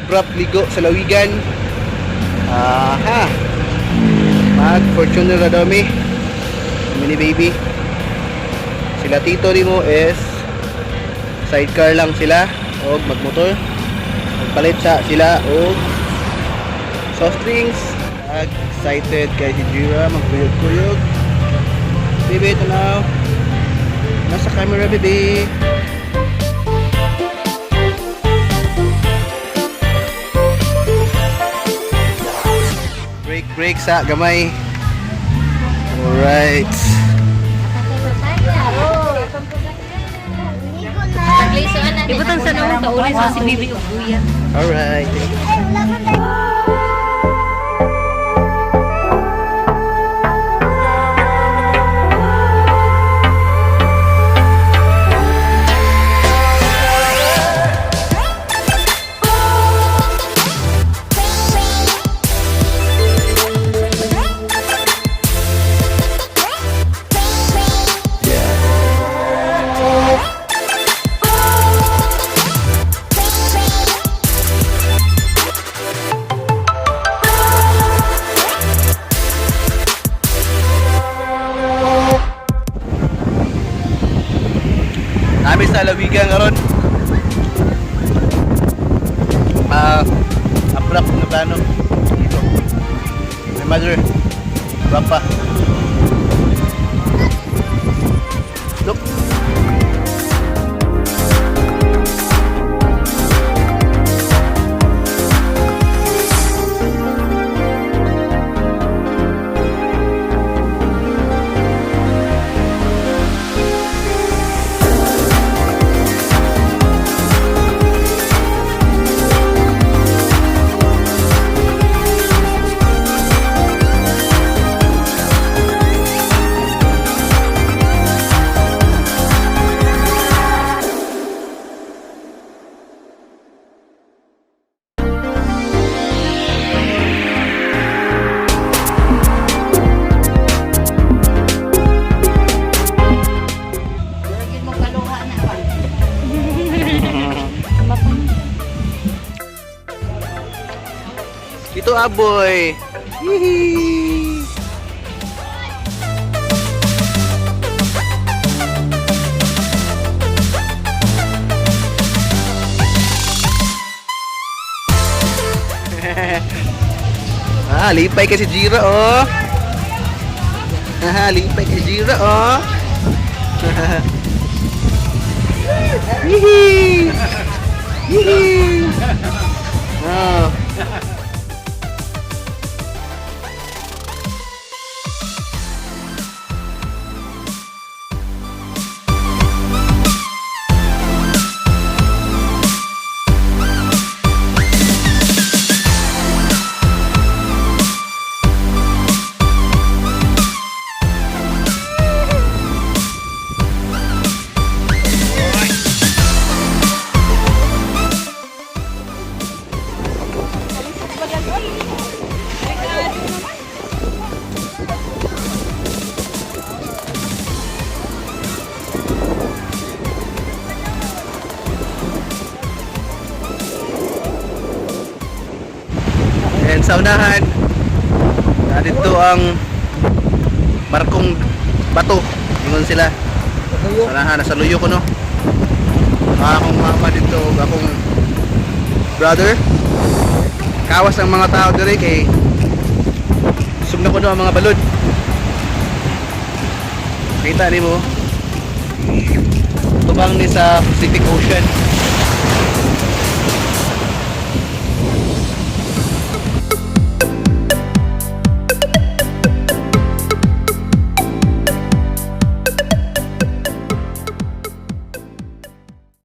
abrap ligo sa lawigan. Mag Fortuner na dami. Mini baby. Sila tito nimo is sidecar lang sila o magmotor. Magpalit sila o soft drinks. Excited kay si Jira magkuyog-kuyog. Baby, ito na. Nasa camera, baby. Break sa gamay. Alright. Ibutang sa nung kaulit sa si Bibi Ubuyan. Alright. Kami sa lawigan karon. Abrap na plano dito. My mother, papa. Look. Ito aboy. Hihi. Lipay kasi Jira oh. Lipay kasi Jira oh. Hihi. Hihi. Oh. And sa unahan, dito ang barkong bato. Ingon sila. Sa unahan, nasa luyo ko no. Akong mama dito, akong brother. Kawas ang mga tao dire kay sumna ko no ang mga balod. Kita ni mo. Tubang ni sa Pacific Ocean.